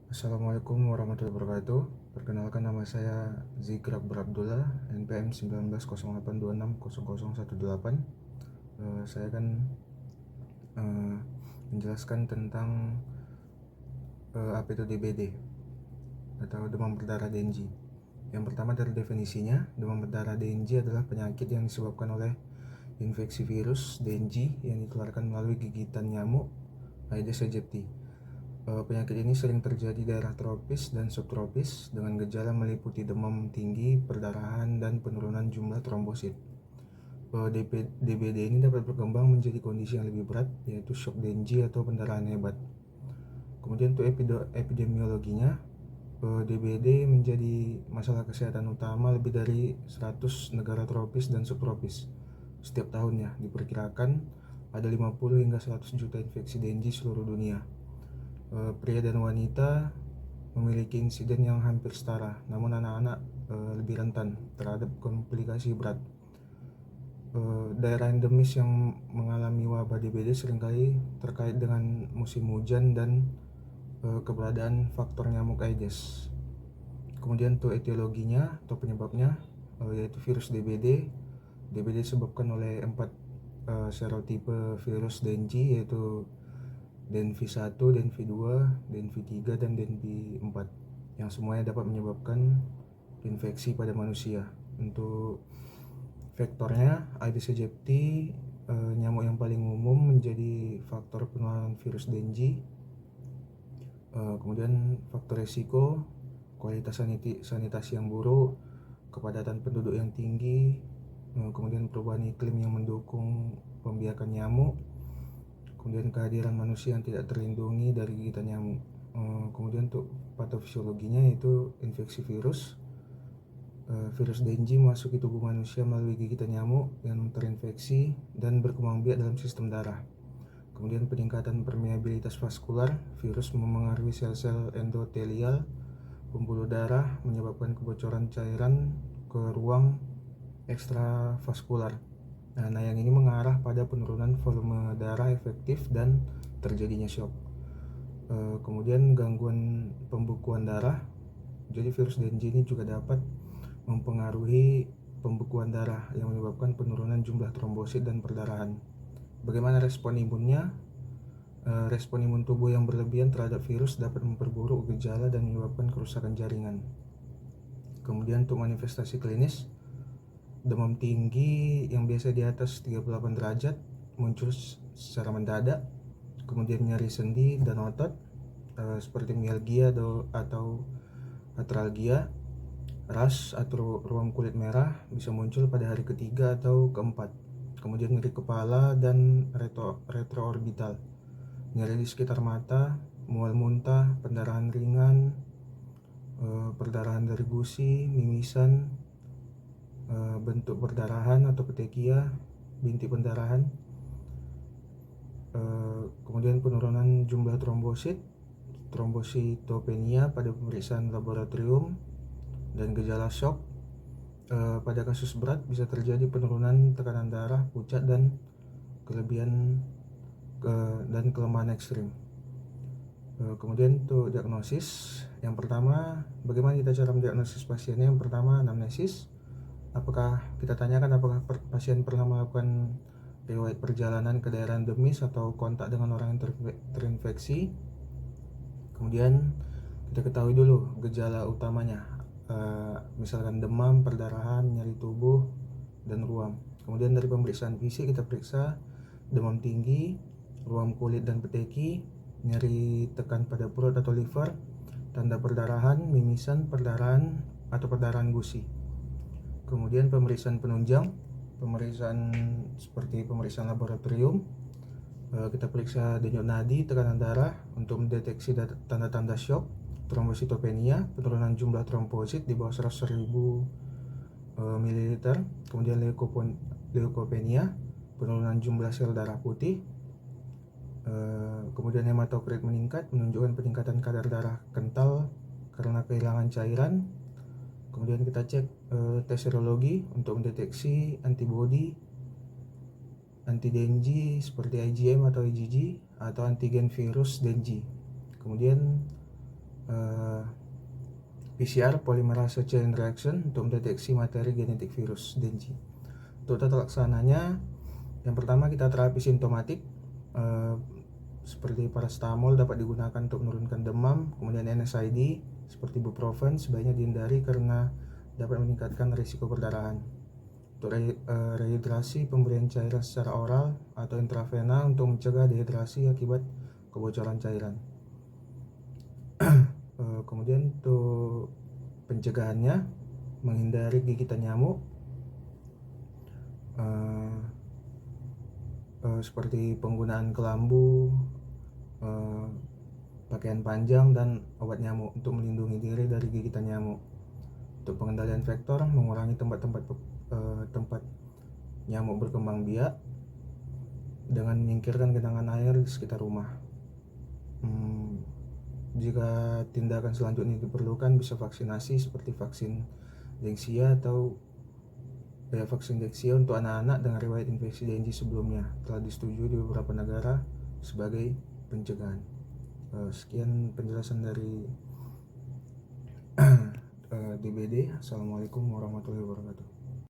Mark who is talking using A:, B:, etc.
A: Assalamualaikum warahmatullahi wabarakatuh. Perkenalkan, nama saya Zikri Akbar Abdullah, NPM 1908260018. Saya akan eh, menjelaskan tentang apa itu DBD atau demam berdarah Dengue. Yang pertama dari definisinya, demam berdarah Dengue adalah penyakit yang disebabkan oleh infeksi virus Dengue yang ditularkan melalui gigitan nyamuk Aedes aegypti. Penyakit ini sering terjadi di daerah tropis dan subtropis dengan gejala meliputi demam tinggi, perdarahan, dan penurunan jumlah trombosit. DBD ini dapat berkembang menjadi kondisi yang lebih berat, yaitu shock Dengue atau pendarahan hebat. Kemudian untuk epidemiologinya, DBD menjadi masalah kesehatan utama lebih dari 100 negara tropis dan subtropis. Setiap tahunnya diperkirakan ada 50 hingga 100 juta infeksi Dengue seluruh dunia. Pria dan wanita memiliki insiden yang hampir setara, namun anak-anak lebih rentan terhadap komplikasi berat. Daerah endemis yang mengalami wabah DBD seringkali terkait dengan musim hujan dan keberadaan faktor nyamuk Aedes. Kemudian untuk etiologinya atau penyebabnya, yaitu virus DBD. DBD disebabkan oleh 4 serotipe virus Dengue, yaitu DenV1, DenV2, DenV3, dan DenV4, yang semuanya dapat menyebabkan infeksi pada manusia. Untuk vektornya, Aedes aegypti, nyamuk yang paling umum, menjadi faktor penularan virus Dengue. Kemudian faktor resiko, kualitas sanitasi yang buruk, kepadatan penduduk yang tinggi, kemudian perubahan iklim yang mendukung pembiakan nyamuk, kemudian kehadiran manusia yang tidak terlindungi dari gigitan nyamuk. Kemudian untuk patofisiologinya, yaitu infeksi virus. Virus Dengue memasuki tubuh manusia melalui gigitan nyamuk yang terinfeksi dan berkembang biak dalam sistem darah. Kemudian peningkatan permeabilitas vaskular, virus memengaruhi sel-sel endotelial pembuluh darah, menyebabkan kebocoran cairan ke ruang ekstravaskular. Nah, yang ini mengarah pada penurunan volume darah efektif dan terjadinya shock. Kemudian gangguan pembekuan darah. Jadi virus Dengue ini juga dapat mempengaruhi pembekuan darah yang menyebabkan penurunan jumlah trombosit dan perdarahan. Bagaimana respon imunnya? Respon imun tubuh yang berlebihan terhadap virus dapat memperburuk gejala dan menyebabkan kerusakan jaringan. Kemudian untuk manifestasi klinis, demam tinggi yang biasa di atas 38 derajat muncul secara mendadak, kemudian nyeri sendi dan otot seperti mialgia atau artralgia. Rash atau ruam kulit merah bisa muncul pada hari ketiga atau keempat. Kemudian nyeri kepala dan retroorbital, nyeri di sekitar mata, mual muntah, pendarahan ringan, perdarahan dari gusi, mimisan, bentuk perdarahan atau petekia, bintik pendarahan. Kemudian penurunan jumlah trombosit, trombositopenia pada pemeriksaan laboratorium, dan gejala shock. Pada kasus berat bisa terjadi penurunan tekanan darah, pucat, dan kelemahan ekstrim. Kemudian untuk diagnosis, yang pertama, bagaimana kita cara mendiagnosis pasiennya? Yang pertama, anamnesis. Apakah kita tanyakan apakah pasien pernah melakukan riwayat perjalanan ke daerah endemis atau kontak dengan orang yang terinfeksi. Kemudian kita ketahui dulu gejala utamanya, misalkan demam, perdarahan, nyeri tubuh, dan ruam. Kemudian dari pemeriksaan fisik kita periksa demam tinggi, ruam kulit dan peteki, nyeri tekan pada perut atau liver, tanda perdarahan, mimisan, perdarahan atau perdarahan gusi. Kemudian pemeriksaan penunjang, pemeriksaan seperti pemeriksaan laboratorium, kita periksa denyut nadi, tekanan darah untuk mendeteksi tanda-tanda shock, trombositopenia, penurunan jumlah trombosit di bawah 100.000 ml, kemudian leukopenia, penurunan jumlah sel darah putih, kemudian hematokrit meningkat, menunjukkan peningkatan kadar darah kental karena kehilangan cairan. Kemudian kita cek tes serologi untuk mendeteksi antibodi anti-Dengue seperti IgM atau IgG atau antigen virus Dengue. Kemudian PCR polymerase chain reaction untuk mendeteksi materi genetik virus Dengue. Untuk tata laksananya, yang pertama kita terapi simptomatik seperti paracetamol dapat digunakan untuk menurunkan demam. Kemudian NSAID seperti ibuprofen sebaiknya dihindari karena dapat meningkatkan risiko perdarahan. Untuk rehidrasi, pemberian cairan secara oral atau intravena untuk mencegah dehidrasi akibat kebocoran cairan. Kemudian untuk pencegahannya, menghindari gigitan nyamuk seperti penggunaan kelambu, pakaian panjang, dan obat nyamuk untuk melindungi diri dari gigitan nyamuk. Untuk pengendalian vektor, mengurangi tempat nyamuk berkembang biak dengan menyingkirkan genangan air di sekitar rumah. Jika tindakan selanjutnya diperlukan, bisa vaksinasi seperti vaksin Dengsia atau vaksin Dengsia untuk anak-anak dengan riwayat infeksi Dengue sebelumnya telah disetujui di beberapa negara sebagai pencegahan. Sekian penjelasan dari DBD. Assalamualaikum warahmatullahi wabarakatuh.